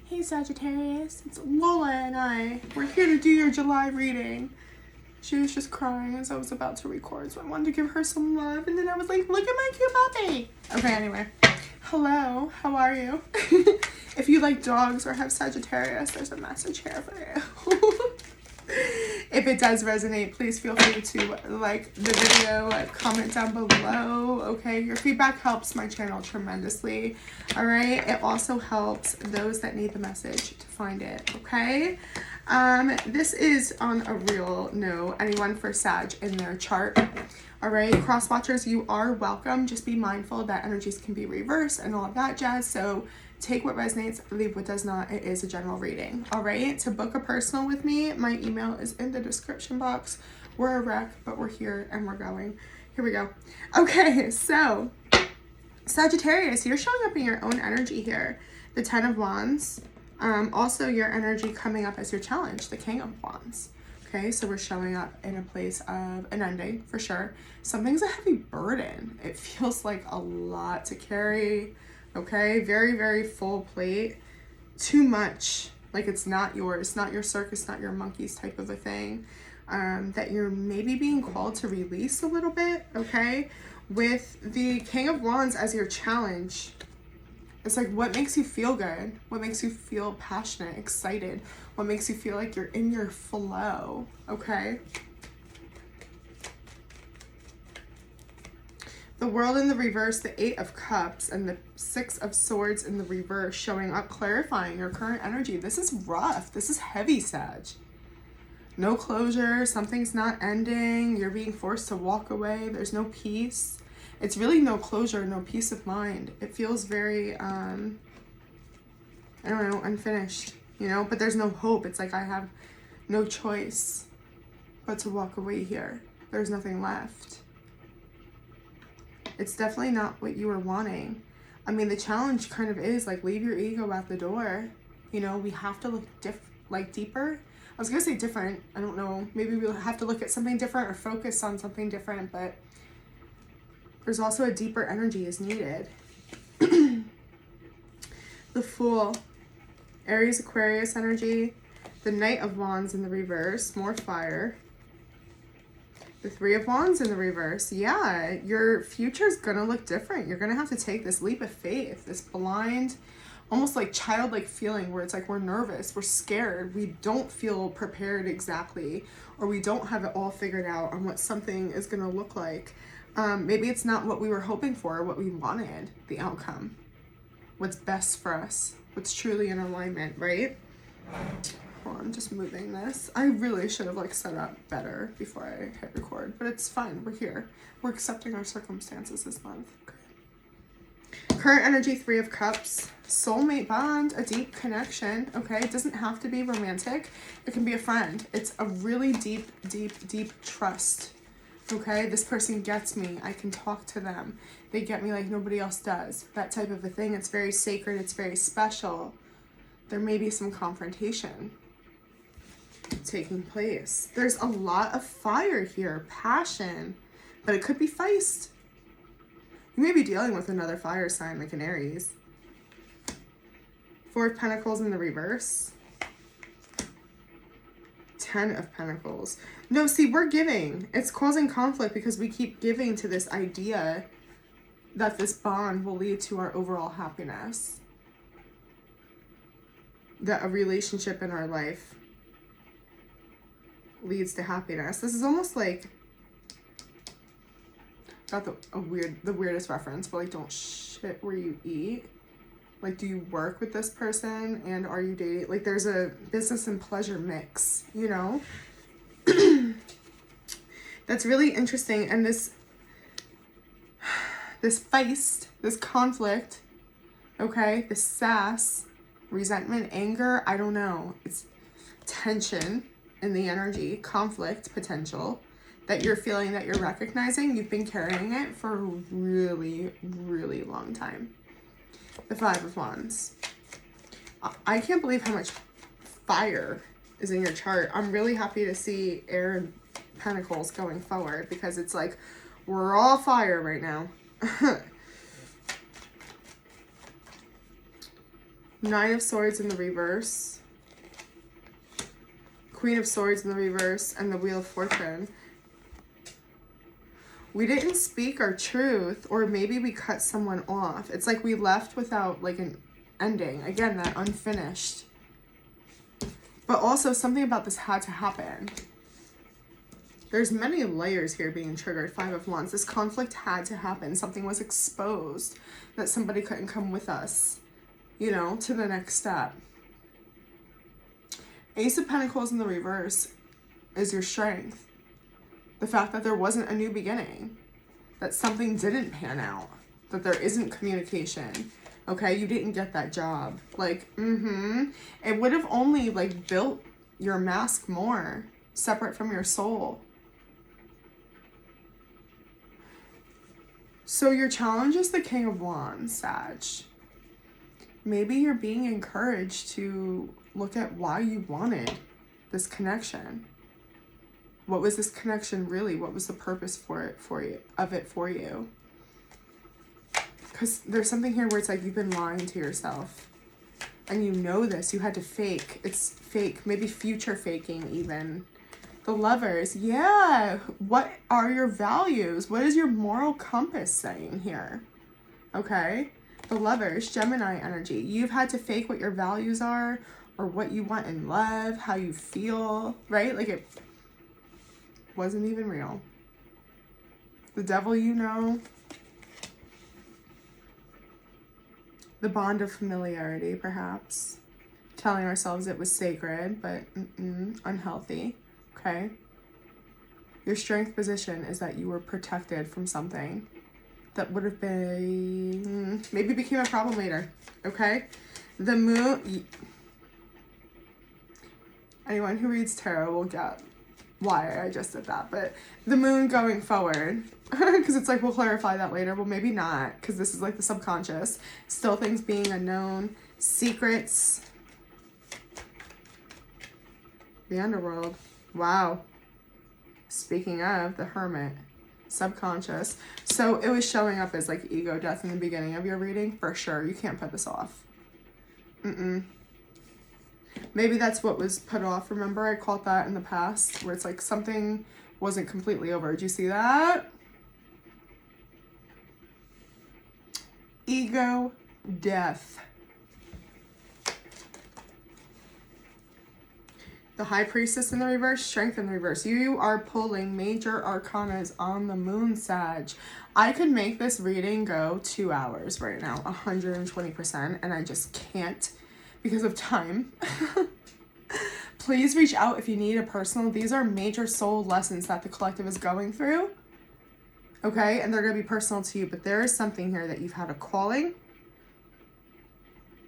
Hey Sagittarius, it's Lola and I. We're here to do your July reading. She was just crying as I was about to record, so I wanted to give her some love, and then I was like, look at my cute puppy. Okay, anyway. Hello, how are you? If you like dogs or have Sagittarius, there's a message here for you. If it does resonate, please feel free to like the video, comment down below, okay? Your feedback helps my channel tremendously, all right? It also helps those that need the message to find it, okay? This is on a real note, anyone for Sag in their chart, all right? Cross watchers, you are welcome. Just be mindful that energies can be reversed and all of that jazz, so take what resonates, leave what does not. It is a general reading, all right? To book a personal with me, my email is in the description box. We're a wreck, but we're here and we're going. Here we go. Okay, so Sagittarius, you're showing up in your own energy here. The 10 of Wands. Also, your energy coming up as your challenge, the King of Wands. Okay, so we're showing up in a place of an ending, for sure. Something's a heavy burden. It feels like a lot to carry. Okay, very, very full plate. Too much. Like it's not yours, not your circus, not your monkeys type of a thing. That you're maybe being called to release a little bit, okay? With the King of Wands as your challenge, it's like, what makes you feel good? What makes you feel passionate, excited? What makes you feel like you're in your flow, okay? The World in the reverse, the 8 of Cups, and the 6 of Swords in the reverse showing up, clarifying your current energy. This is rough. This is heavy, Sag. No closure. Something's not ending. You're being forced to walk away. There's no peace. It's really no closure, no peace of mind. It feels very, I don't know, unfinished, you know? But there's no hope. It's like I have no choice but to walk away here. There's nothing left. It's definitely not what you were wanting. I mean, the challenge kind of is like, leave your ego at the door. You know, we have to look deeper. I was gonna say different. I don't know. Maybe we'll have to look at something different or focus on something different, but there's also a deeper energy is needed. The Fool, Aries, Aquarius energy. The Knight of Wands in the reverse, more fire. The 3 of Wands in the reverse. Yeah, your future's gonna look different. You're gonna have to take this leap of faith, this blind, almost like childlike feeling where it's like we're nervous, we're scared, we don't feel prepared exactly, or we don't have it all figured out on what something is gonna look like. Maybe it's not what we were hoping for, what we wanted, the outcome, what's best for us, what's truly in alignment, right? Hold on, I'm just moving this. I really should have like set up better before I hit record, but it's fine. We're here. We're accepting our circumstances this month. Okay. Current energy, 3 of Cups, soulmate bond, a deep connection. Okay, it doesn't have to be romantic. It can be a friend. It's a really deep, deep, deep trust. Okay, this person gets me. I can talk to them. They get me like nobody else does. That type of a thing. It's very sacred. It's very special. There may be some confrontation taking place. There's a lot of fire here, passion, but it could be feist. You may be dealing with another fire sign like an Aries. 4 of Pentacles in the reverse. 10 of Pentacles. No, see, we're giving. It's causing conflict because we keep giving to this idea that this bond will lead to our overall happiness. That a relationship in our life leads to happiness. This is almost like, got the weirdest reference, but like, don't shit where you eat. Like, do you work with this person and are you dating? Like, there's a business and pleasure mix, you know? That's really interesting. And this feist, this conflict, okay, this sass, resentment, anger, I don't know. It's tension in the energy, conflict potential that you're feeling, that you're recognizing. You've been carrying it for a really, really long time. The 5 of Wands. I can't believe how much fire is in your chart. I'm really happy to see air and pentacles going forward because it's like we're all fire right now. Nine of Swords in the reverse. Queen of Swords in the reverse, and the Wheel of Fortune. We didn't speak our truth, or maybe we cut someone off. It's like we left without like an ending. Again, that unfinished. But also something about this had to happen. There's many layers here being triggered. Five of Wands. This conflict had to happen. Something was exposed that somebody couldn't come with us, you know, to the next step. Ace of Pentacles in the reverse is your strength. The fact that there wasn't a new beginning, that something didn't pan out, that there isn't communication. Okay, you didn't get that job. Like, it would have only like built your mask more, separate from your soul. So your challenge is the King of Wands, Sag. Maybe you're being encouraged to look at why you wanted this connection. What was this connection really? What was the purpose for you? Because there's something here where it's like you've been lying to yourself. And you know this. You had to fake. It's fake. Maybe future faking even. The Lovers. Yeah. What are your values? What is your moral compass saying here? Okay. The Lovers. Gemini energy. You've had to fake what your values are, or what you want in love, how you feel, right? Like it wasn't even real. The Devil, you know. The bond of familiarity, perhaps. Telling ourselves it was sacred, but unhealthy. Okay? Your strength position is that you were protected from something that would have been, maybe became a problem later. Okay? The Moon. Anyone who reads tarot will get why I just did that. But the Moon going forward, because it's like we'll clarify that later. Well, maybe not, because this is like the subconscious. Still things being unknown. Secrets. The underworld. Wow. Speaking of the Hermit. Subconscious. So it was showing up as like ego death in the beginning of your reading. For sure. You can't put this off. Maybe that's what was put off. Remember I called that in the past where it's like something wasn't completely over. Did you see that? Ego death. The High Priestess in the reverse, Strength in the reverse. You are pulling major arcanas on the Moon, Sag. I could make this reading go 2 hours right now, 120%, and I just can't because of time. Please reach out if you need a personal. These are major soul lessons that the collective is going through. Okay, and they're going to be personal to you, but there is something here that you've had a calling,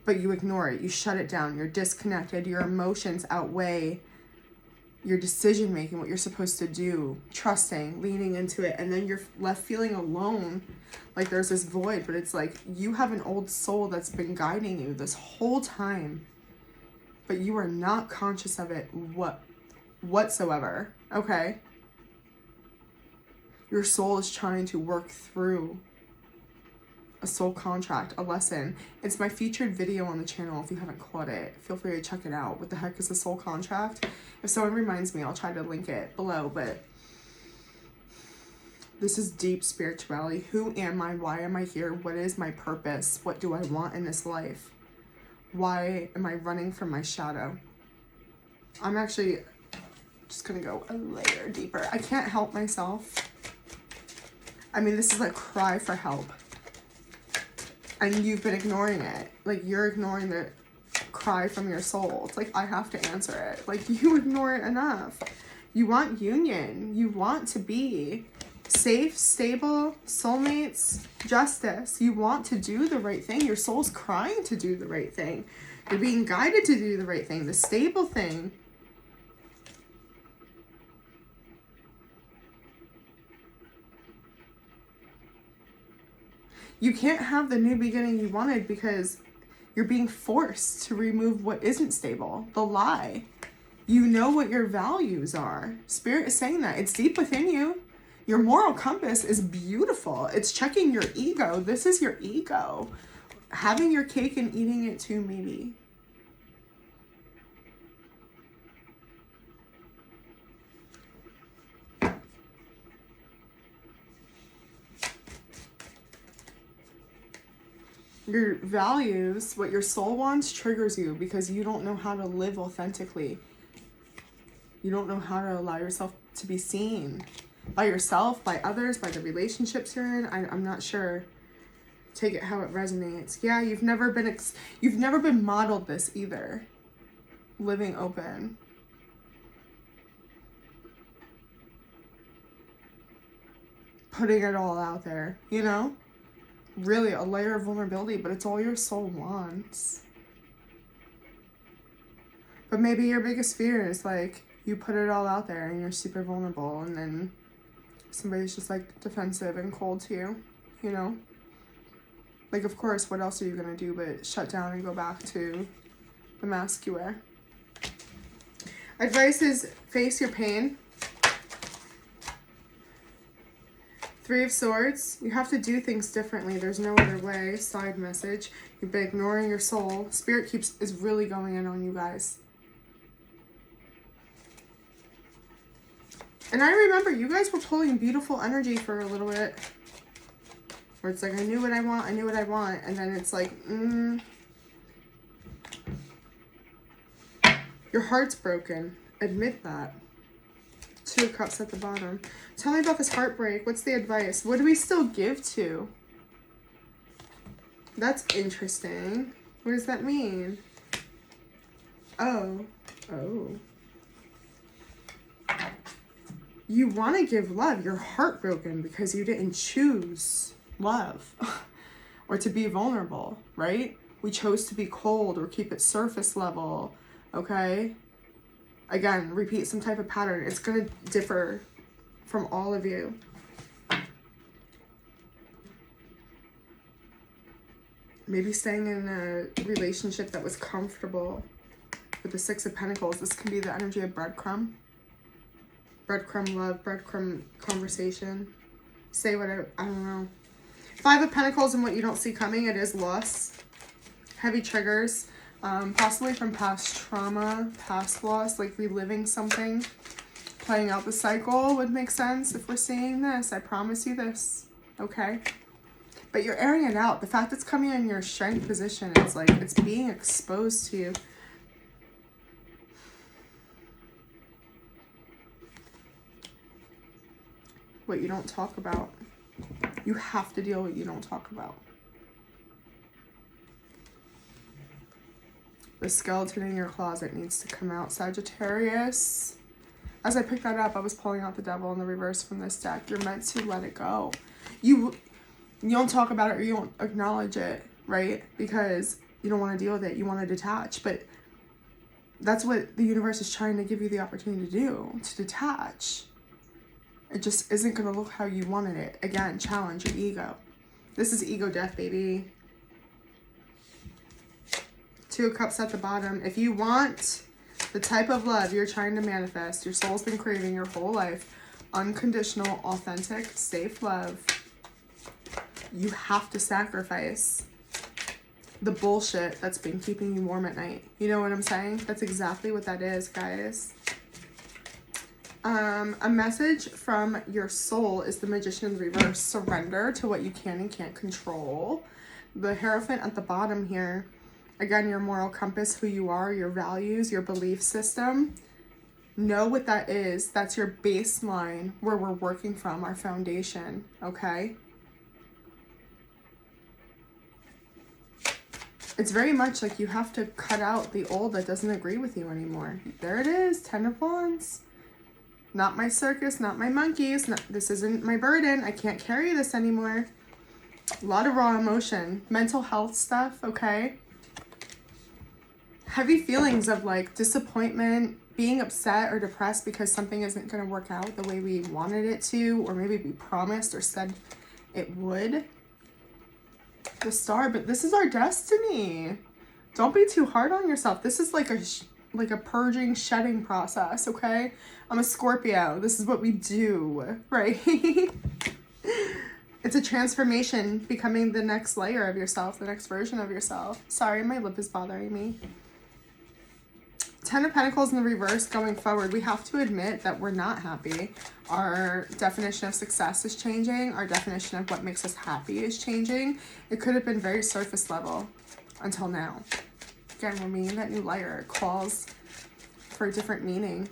but you ignore it. You shut it down. You're disconnected. Your emotions outweigh your decision making, what you're supposed to do, trusting, leaning into it, and then you're left feeling alone. Like there's this void, but it's like you have an old soul that's been guiding you this whole time, but you are not conscious of it whatsoever. Okay? Your soul is trying to work through a soul contract, a lesson. It's my featured video on the channel. If you haven't caught it, feel free to check it out. What the heck is a soul contract? If someone reminds me, I'll try to link it below, but this is deep spirituality. Who am I? Why am I here? What is my purpose? What do I want in this life? Why am I running from my shadow? I'm actually just gonna go a layer deeper. I can't help myself. I mean, this is a cry for help. And you've been ignoring it. Like, you're ignoring the cry from your soul. It's like, I have to answer it. Like, you ignore it enough. You want union. You want to be safe, stable, soulmates, justice. You want to do the right thing. Your soul's crying to do the right thing. You're being guided to do the right thing, the stable thing. You can't have the new beginning you wanted because you're being forced to remove what isn't stable, the lie. You know what your values are. Spirit is saying that. It's deep within you. Your moral compass is beautiful. It's checking your ego. This is your ego. having your cake and eating it too, maybe. Your values, what your soul wants, triggers you because you don't know how to live authentically. You don't know how to allow yourself to be seen by yourself, by others, by the relationships you're in. I'm not sure. Take it how it resonates. Yeah, you've never been modeled this either. Living open. Putting it all out there, you know? Really a layer of vulnerability, but it's all your soul wants. But maybe your biggest fear is like you put it all out there and you're super vulnerable, and then somebody's just like defensive and cold to you, you know? Like, of course, what else are you gonna do but shut down and go back to the mask you wear? Advice is face your pain. 3 of Swords. You have to do things differently. There's no other way. Side message. You've been ignoring your soul. Spirit is really going in on you guys. And I remember you guys were pulling beautiful energy for a little bit. Where it's like, I knew what I want, and then it's like, your heart's broken. Admit that. 2 of Cups at the bottom. Tell me about this heartbreak. What's the advice? What do we still give to? That's interesting. What does that mean? Oh. You want to give love. You're heartbroken because you didn't choose love or to be vulnerable, right? We chose to be cold or keep it surface level, okay? Again, repeat some type of pattern. It's going to differ from all of you. Maybe staying in a relationship that was comfortable with the 6 of Pentacles. This can be the energy of breadcrumb. Breadcrumb love, breadcrumb conversation. Say what I don't know. 5 of Pentacles and what you don't see coming. It is loss. Heavy triggers. Possibly from past trauma, past loss, like reliving something. Playing out the cycle would make sense if we're seeing this. I promise you this. Okay? But you're airing it out. The fact it's coming in your strength position, it's like it's being exposed to you. What you don't talk about. You have to deal with what you don't talk about. The skeleton in your closet needs to come out, Sagittarius. As I picked that up, I was pulling out the devil in the reverse from this deck. You're meant to let it go. You don't talk about it or you don't acknowledge it, right? Because you don't want to deal with it. You want to detach. But that's what the universe is trying to give you the opportunity to do, to detach. It just isn't going to look how you wanted it. Again, challenge your ego. This is ego death, baby. 2 of Cups at the bottom. If you want the type of love you're trying to manifest, your soul's been craving your whole life, unconditional, authentic, safe love, you have to sacrifice the bullshit that's been keeping you warm at night. You know what I'm saying? That's exactly what that is, guys. A message from your soul is the Magician in reverse. Surrender to what you can and can't control. The Hierophant at the bottom here. Again, your moral compass, who you are, your values, your belief system. Know what that is. That's your baseline where we're working from, our foundation, okay? It's very much like you have to cut out the old that doesn't agree with you anymore. There it is, 10 of Wands. Not my circus, not my monkeys. This isn't my burden. I can't carry this anymore. A lot of raw emotion. Mental health stuff, okay? Heavy feelings of like disappointment, being upset or depressed because something isn't going to work out the way we wanted it to, or maybe we promised or said it would. The Star, but this is our destiny. Don't be too hard on yourself. This is like a purging, shedding process, okay? I'm a Scorpio. This is what we do, right? It's a transformation, becoming the next layer of yourself, the next version of yourself. Sorry, my lip is bothering me. 10 of Pentacles in the reverse going forward. We have to admit that we're not happy. Our definition of success is changing. Our definition of what makes us happy is changing. It could have been very surface level until now. Again, we're meeting that new layer. It calls for a different meaning.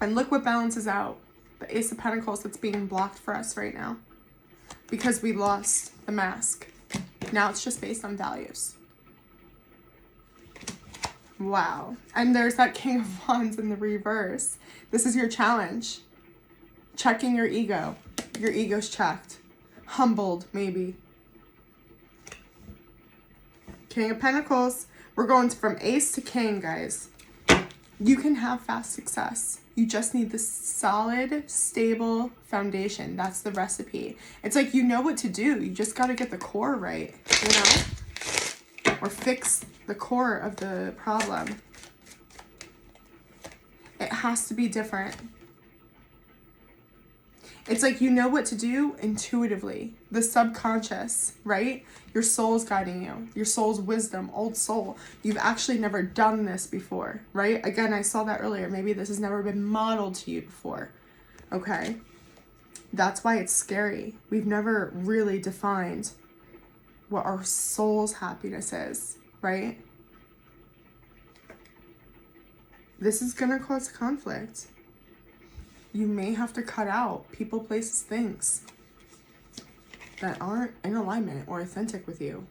And look what balances out. The Ace of Pentacles that's being blocked for us right now. Because we lost the mask. Now it's just based on values. Wow. And there's that King of Wands in the reverse. This is your challenge. Checking your ego. Your ego's checked. Humbled, maybe. King of Pentacles. We're going from Ace to King, guys. You can have fast success. You just need this solid, stable foundation. That's the recipe. It's like you know what to do. You just got to get the core right, you know? Or fix the core of the problem. It has to be different. It's like you know what to do intuitively. The subconscious, right? Your soul's guiding you. Your soul's wisdom, old soul. You've actually never done this before, right? Again, I saw that earlier. Maybe this has never been modeled to you before, okay? That's why it's scary. We've never really defined what our soul's happiness is, right? This is gonna cause conflict. You may have to cut out people, places, things that aren't in alignment or authentic with you.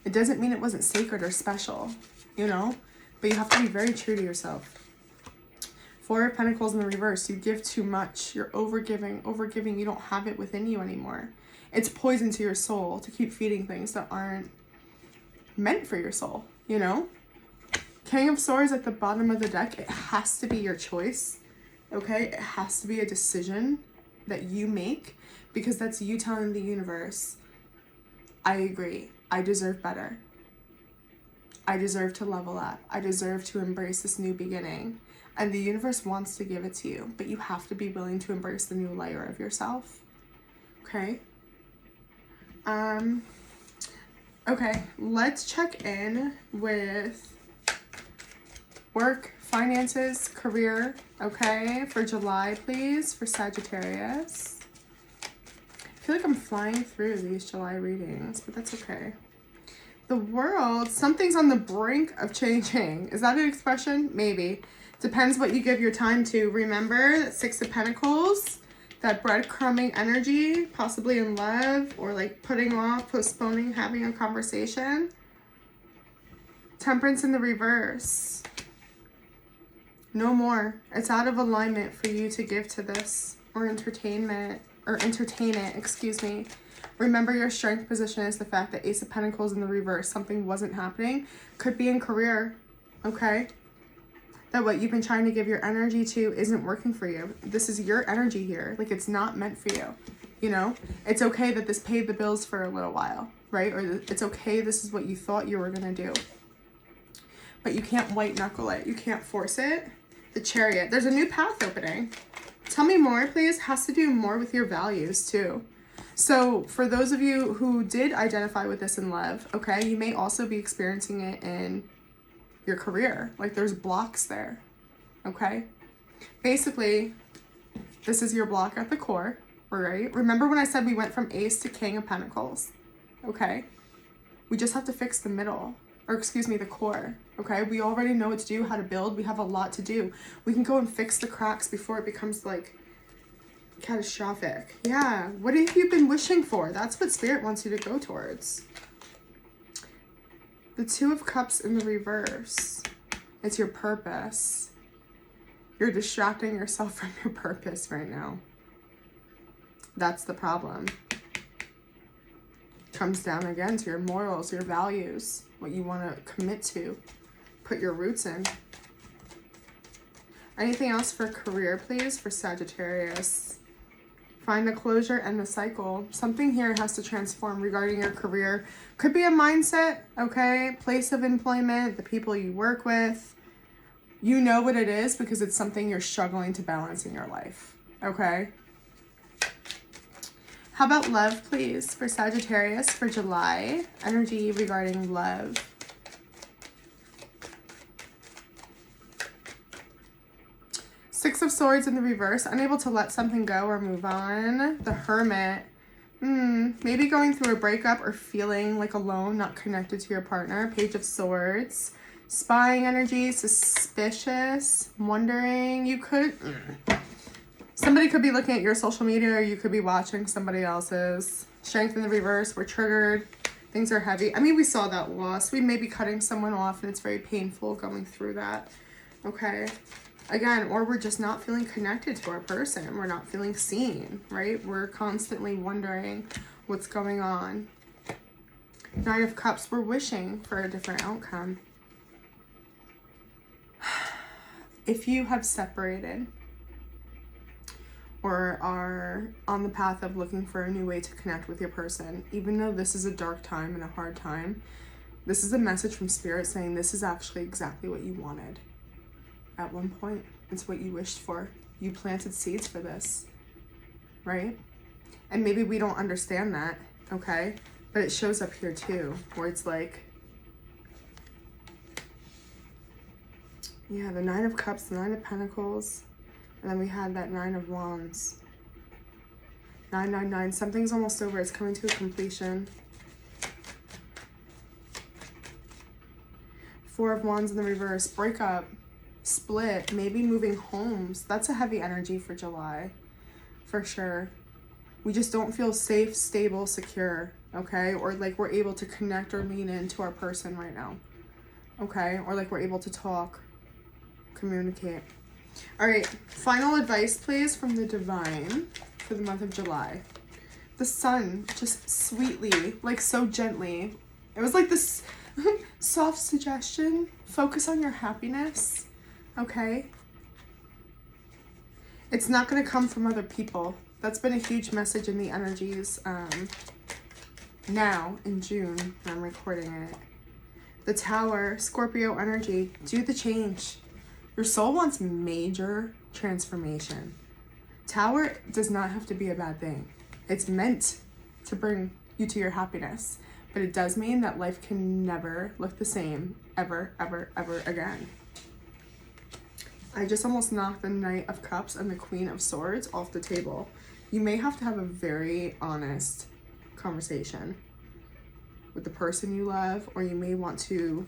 It doesn't mean it wasn't sacred or special, you know, but you have to be very true to yourself. 4 of Pentacles in the reverse. You give too much. You're overgiving. You don't have it within you anymore. It's poison to your soul to keep feeding things that aren't meant for your soul, you know? King of Swords at the bottom of the deck. It has to be your choice, okay? It has to be a decision that you make, because that's you telling the universe, I agree. I deserve better. I deserve to level up. I deserve to embrace this new beginning. And the universe wants to give it to you, but you have to be willing to embrace the new layer of yourself, okay? Okay, let's check in with work, finances, career, okay, for July, please, for Sagittarius. I feel like I'm flying through these July readings, but that's okay. The World, something's on the brink of changing. Is that an expression? Maybe. Depends what you give your time to. Remember that 6 of Pentacles, that breadcrumbing energy, possibly in love, or like putting off, postponing, having a conversation. Temperance in the reverse. No more. It's out of alignment for you to give to this or entertain it, excuse me. Remember, your strength position is the fact that Ace of Pentacles in the reverse, something wasn't happening. Could be in career, okay? That what you've been trying to give your energy to isn't working for you. This is your energy here. Like, it's not meant for you, you know? It's okay that this paid the bills for a little while, right? Or it's okay this is what you thought you were going to do. But you can't white knuckle it. You can't force it. The Chariot. There's a new path opening. Tell me more, please. Has to do more with your values, too. So for those of you who did identify with this in love, okay, you may also be experiencing it in your career. Like, there's blocks there, okay? Basically, this is your block at the core, right? Remember when I said we went from Ace to King of Pentacles, okay? We just have to fix the middle, or excuse me, the core, okay? We already know what to do, how to build. We have a lot to do. We can go and fix the cracks before it becomes, like, catastrophic. Yeah, what have you been wishing for? That's what Spirit wants you to go towards. The 2 of Cups in the reverse. It's your purpose. You're distracting yourself from your purpose right now. That's the problem. Comes down again to your morals, your values, what you want to commit to, put your roots in. Anything else for career, please, for Sagittarius? Find the closure and the cycle. Something here has to transform regarding your career. Could be a mindset, okay? Place of employment, the people you work with. You know what it is because it's something you're struggling to balance in your life, okay? How about love, please, for Sagittarius for July? Energy regarding love. Six of Swords in the reverse. Unable to let something go or move on. The Hermit. Maybe going through a breakup or feeling like alone, not connected to your partner. Page of Swords. Spying energy. Suspicious. Wondering. You could... Somebody could be looking at your social media, or you could be watching somebody else's. Strength in the reverse. We're triggered. Things are heavy. I mean, we saw that loss. We may be cutting someone off, and it's very painful going through that. Okay. Again, or we're just not feeling connected to our person. We're not feeling seen, right? We're constantly wondering what's going on. Nine of Cups. We're wishing for a different outcome. If you have separated, or are on the path of looking for a new way to connect with your person, even though this is a dark time and a hard time, this is a message from Spirit saying this is actually exactly what you wanted. At one point, it's what you wished for. You planted seeds for this, right? And maybe we don't understand that, okay? But it shows up here too, where it's like, yeah, the Nine of Cups, the Nine of Pentacles, and then we had that Nine of Wands. 999. Something's almost over. It's coming to a completion. Four of Wands in the reverse. Breakup. Split. Maybe moving homes. That's a heavy energy for July. For sure. We just don't feel safe, stable, secure. Okay? Or like we're able to connect or lean into our person right now. Okay? Or like we're able to talk. Communicate. All right, final advice, please, from the Divine for the month of July. The Sun, just sweetly, like so gently. It was like this soft suggestion. Focus on your happiness, okay? It's not going to come from other people. That's been a huge message in the energies now in June when I'm recording it. The Tower, Scorpio energy, do the change. Your soul wants major transformation. Tower does not have to be a bad thing. It's meant to bring you to your happiness. But it does mean that life can never look the same ever, ever, ever again. I just almost knocked the Knight of Cups and the Queen of Swords off the table. You may have to have a very honest conversation with the person you love, or you may want to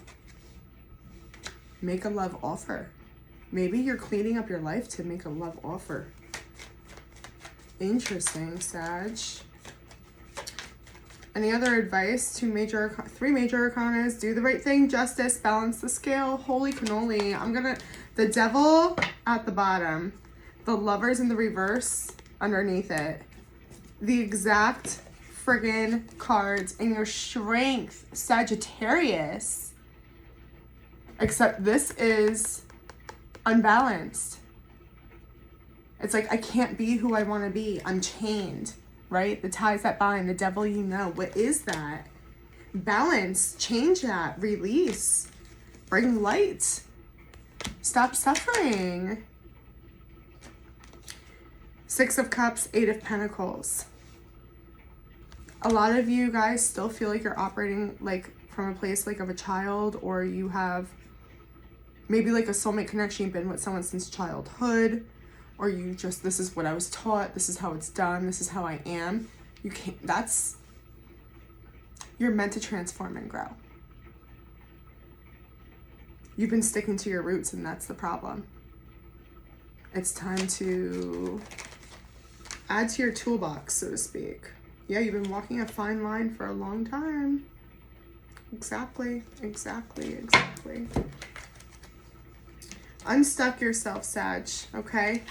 make a love offer. Maybe you're cleaning up your life to make a love offer. Interesting, Sag. Any other advice? Three major arcanas. Do the right thing. Justice. Balance the scale. Holy cannoli. The Devil at the bottom. The Lovers in the reverse underneath it. The exact friggin' cards in your strength, Sagittarius. Except this is unbalanced. It's like, I can't be who I want to be. I'm chained, right? The ties that bind, the devil you know. What is that? Balance, change that, release, bring light, stop suffering. Six of Cups, Eight of Pentacles. A lot of you guys still feel like you're operating like from a place like of a child, or you have maybe like a soulmate connection. You've been with someone since childhood, or you just, this is what I was taught, this is how it's done, this is how I am. You can't, you're meant to transform and grow. You've been sticking to your roots, and that's the problem. It's time to add to your toolbox, so to speak. Yeah, you've been walking a fine line for a long time. Exactly. Unstuck yourself, Sag, okay?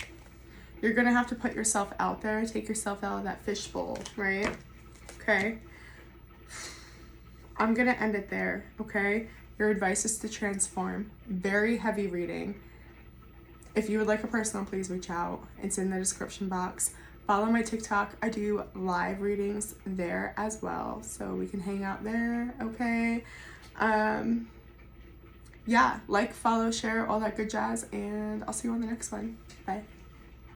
You're gonna have to put yourself out there, take yourself out of that fishbowl, right? Okay? I'm gonna end it there, okay? Your advice is to transform. Very heavy reading. If you would like a personal, please reach out. It's in the description box. Follow my TikTok. I do live readings there as well, so we can hang out there, okay? Yeah, like, follow, share, all that good jazz, and I'll see you on the next one. Bye.